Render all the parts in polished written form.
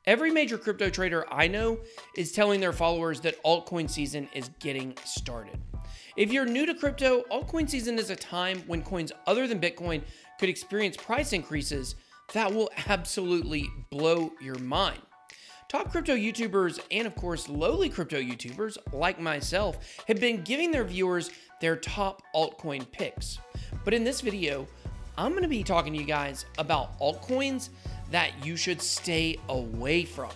Every major crypto trader I know is telling their followers that altcoin season is getting started. If you're new to crypto, altcoin season is a time when coins other than Bitcoin could experience price increases that will absolutely blow your mind. Top crypto YouTubers and of course lowly crypto YouTubers like myself have been giving their viewers their top altcoin picks. But in this video, I'm going to be talking to you guys about altcoins that you should stay away from.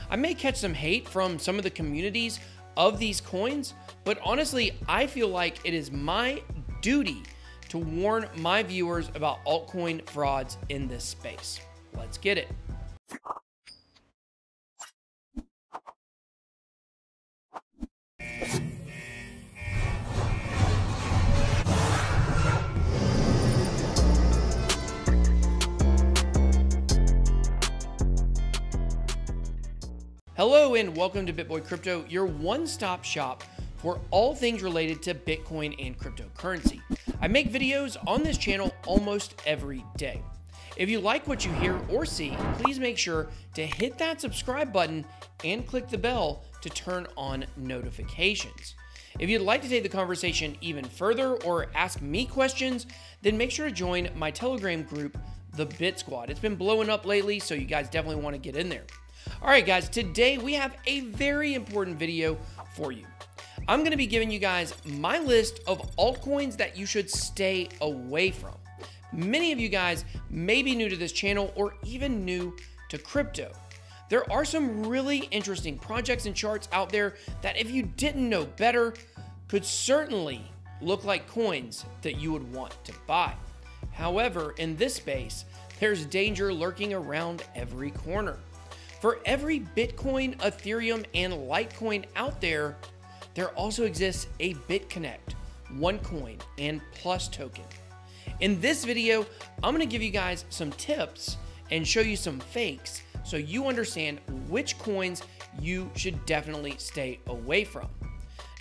I may catch some hate from some of the communities of these coins, but honestly, I feel like it is my duty to warn my viewers about altcoin frauds in this space. Let's get it. Hello and welcome to BitBoy Crypto, your one-stop shop for all things related to Bitcoin and cryptocurrency. I make videos on this channel almost every day. If you like what you hear or see, please make sure to hit that subscribe button and click the bell to turn on notifications. If you'd like to take the conversation even further or ask me questions, then make sure to join my Telegram group, the Bit Squad. It's been blowing up lately, so you guys definitely want to get in there. All right, guys, today we have a very important video for you. I'm going to be giving you guys my list of altcoins that you should stay away from. Many of you guys may be new to this channel or even new to crypto. There are some really interesting projects and charts out there that, if you didn't know better, could certainly look like coins that you would want to buy. However, in this space, there's danger lurking around every corner. For every Bitcoin, Ethereum, and Litecoin out there, there also exists a BitConnect, OneCoin, and Plus token. In this video, I'm going to give you guys some tips and show you some fakes so you understand which coins you should definitely stay away from.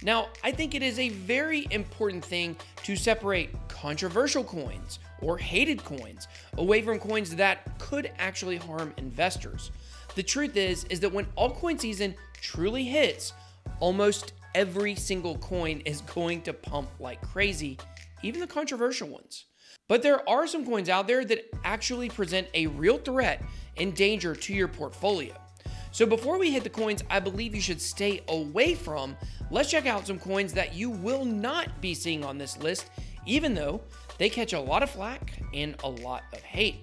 Now, I think it is a very important thing to separate controversial coins or hated coins away from coins that could actually harm investors. The truth is that when altcoin season truly hits, almost every single coin is going to pump like crazy, even the controversial ones. But there are some coins out there that actually present a real threat and danger to your portfolio. So before we hit the coins I believe you should stay away from, let's check out some coins that you will not be seeing on this list, even though they catch a lot of flack and a lot of hate.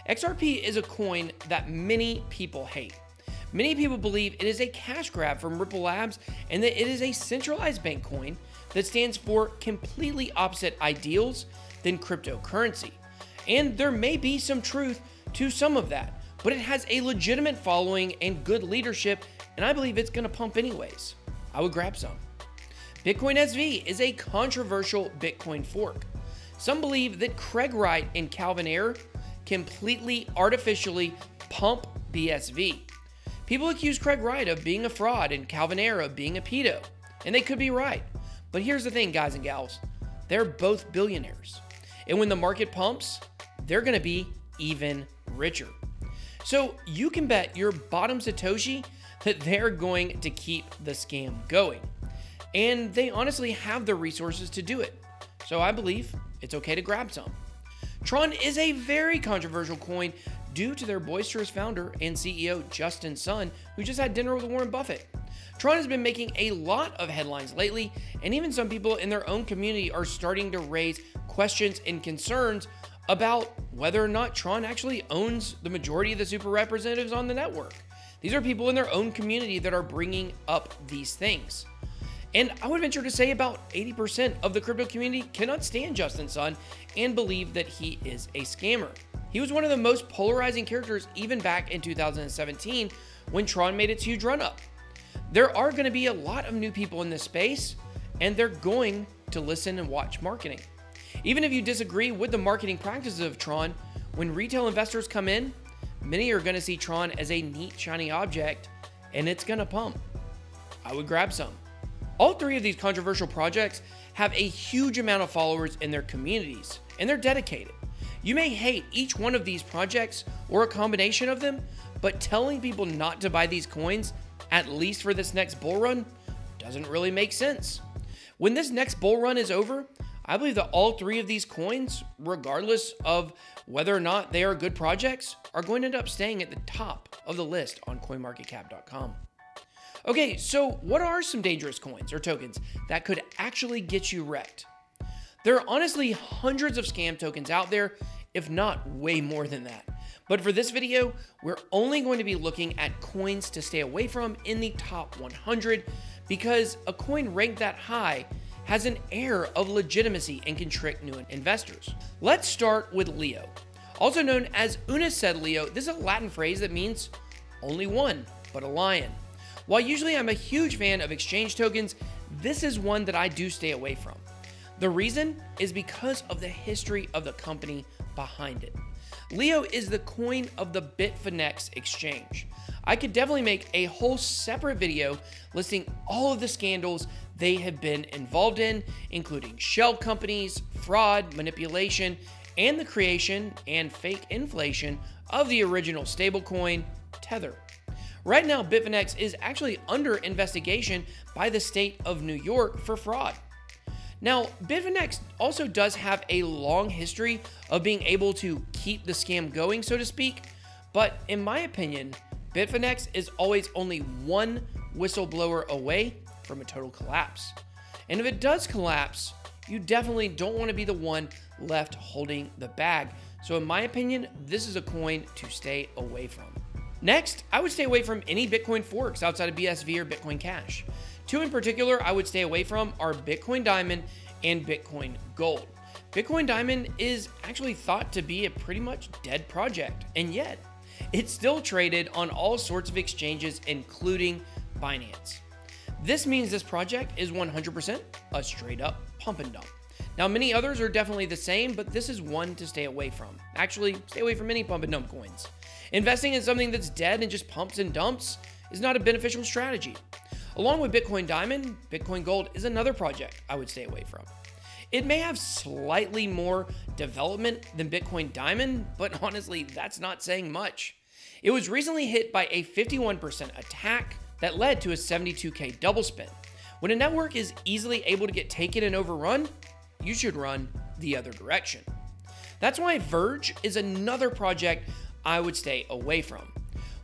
XRP is a coin that many people hate. Many people believe it is a cash grab from Ripple Labs and that it is a centralized bank coin that stands for completely opposite ideals than cryptocurrency. And there may be some truth to some of that, but it has a legitimate following and good leadership, and I believe it's going to pump anyways. I would grab some. Bitcoin SV is a controversial Bitcoin fork. Some believe that Craig Wright and Calvin Ayre completely artificially pump BSV. People accuse Craig Wright of being a fraud and Calvin Ayre of being a pedo, and they could be right. But here's the thing, guys and gals, they're both billionaires. And when the market pumps, they're going to be even richer. So you can bet your bottom Satoshi that they're going to keep the scam going. And they honestly have the resources to do it. So I believe it's okay to grab some. Tron is a very controversial coin due to their boisterous founder and CEO Justin Sun, who just had dinner with Warren Buffett. Tron has been making a lot of headlines lately, and even some people in their own community are starting to raise questions and concerns about whether or not Tron actually owns the majority of the super representatives on the network. These are people in their own community that are bringing up these things. And I would venture to say about 80% of the crypto community cannot stand Justin Sun and believe that he is a scammer. He was one of the most polarizing characters even back in 2017 when Tron made its huge run up. There are going to be a lot of new people in this space, and they're going to listen and watch marketing. Even if you disagree with the marketing practices of Tron, when retail investors come in, many are going to see Tron as a neat, shiny object, and it's going to pump. I would grab some. All three of these controversial projects have a huge amount of followers in their communities, and they're dedicated. You may hate each one of these projects or a combination of them, but telling people not to buy these coins, at least for this next bull run, doesn't really make sense. When this next bull run is over, I believe that all three of these coins, regardless of whether or not they are good projects, are going to end up staying at the top of the list on coinmarketcap.com. Okay, so what are some dangerous coins or tokens that could actually get you wrecked? There are honestly hundreds of scam tokens out there, if not way more than that. But for this video, we're only going to be looking at coins to stay away from in the top 100 because a coin ranked that high has an air of legitimacy and can trick new investors. Let's start with Leo. Also known as Una sed Leo, this is a Latin phrase that means only one, but a lion. While usually I'm a huge fan of exchange tokens, this is one that I do stay away from. The reason is because of the history of the company behind it. Leo is the coin of the Bitfinex exchange. I could definitely make a whole separate video listing all of the scandals they have been involved in, including shell companies, fraud, manipulation, and the creation and fake inflation of the original stablecoin, Tether. Right now, Bitfinex is actually under investigation by the state of New York for fraud. Now, Bitfinex also does have a long history of being able to keep the scam going, so to speak, but in my opinion, Bitfinex is always only one whistleblower away from a total collapse. And if it does collapse, you definitely don't want to be the one left holding the bag. So in my opinion, this is a coin to stay away from. Next, I would stay away from any Bitcoin forks outside of BSV or Bitcoin Cash. Two in particular I would stay away from are Bitcoin Diamond and Bitcoin Gold. Bitcoin Diamond is actually thought to be a pretty much dead project, and yet it's still traded on all sorts of exchanges, including Binance. This means this project is 100% a straight up pump and dump. Now, many others are definitely the same, but this is one to stay away from. Actually, stay away from any pump and dump coins. Investing in something that's dead and just pumps and dumps is not a beneficial strategy. Along with Bitcoin Diamond, Bitcoin Gold is another project I would stay away from. It may have slightly more development than Bitcoin Diamond, but honestly, that's not saying much. It was recently hit by a 51% attack that led to a 72K double spin. When a network is easily able to get taken and overrun, you should run the other direction. That's why Verge is another project I would stay away from.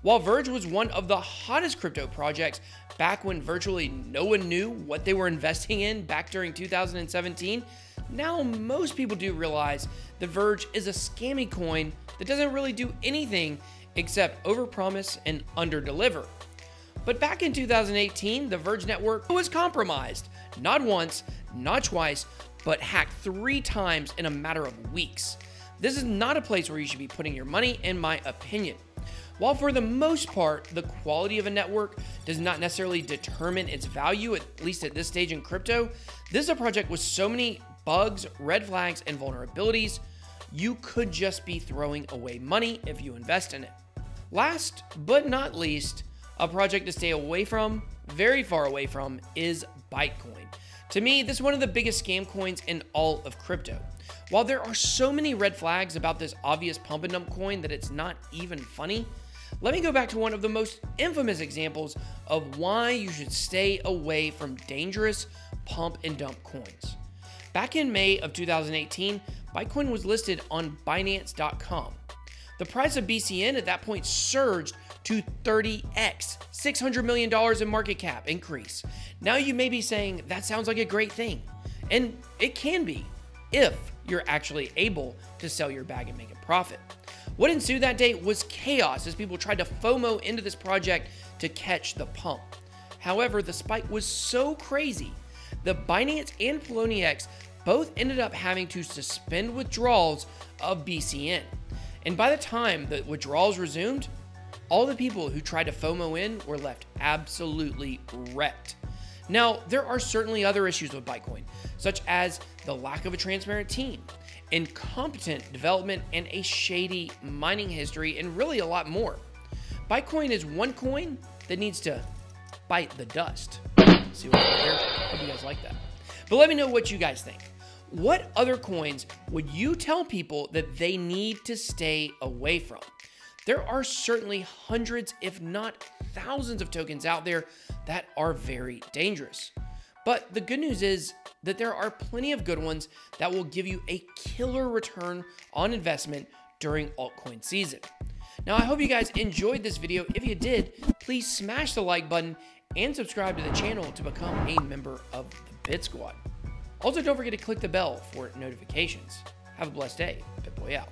While Verge was one of the hottest crypto projects back when virtually no one knew what they were investing in back during 2017, now most people do realize the Verge is a scammy coin that doesn't really do anything except overpromise and underdeliver. But back in 2018, the Verge network was compromised, not once, not twice, but hacked 3 times in a matter of weeks. This is not a place where you should be putting your money, in my opinion. While for the most part, the quality of a network does not necessarily determine its value, at least at this stage in crypto, this is a project with so many bugs, red flags, and vulnerabilities, you could just be throwing away money if you invest in it. Last but not least, a project to stay away from, very far away from, is Bitcoin. To me, this is one of the biggest scam coins in all of crypto. While there are so many red flags about this obvious pump and dump coin that it's not even funny, let me go back to one of the most infamous examples of why you should stay away from dangerous pump and dump coins. Back in May of 2018, Bitcoin was listed on Binance.com. The price of BCN at that point surged to 30x, $600 million in market cap increase. Now you may be saying, that sounds like a great thing. And it can be, if you're actually able to sell your bag and make a profit. What ensued that day was chaos as people tried to FOMO into this project to catch the pump. However, the spike was so crazy, the Binance and Poloniex both ended up having to suspend withdrawals of BCN. And by the time the withdrawals resumed, all the people who tried to FOMO in were left absolutely wrecked. Now, there are certainly other issues with Bitcoin, such as the lack of a transparent team, incompetent development, and a shady mining history, and really a lot more. Bitcoin is one coin that needs to bite the dust. See what I did there? Hope you guys like that. But let me know what you guys think. What other coins would you tell people that they need to stay away from? There are certainly hundreds, if not thousands of tokens out there that are very dangerous. But the good news is that there are plenty of good ones that will give you a killer return on investment during altcoin season. Now, I hope you guys enjoyed this video. If you did, please smash the like button and subscribe to the channel to become a member of the Bit Squad. Also, don't forget to click the bell for notifications. Have a blessed day. BitBoy out.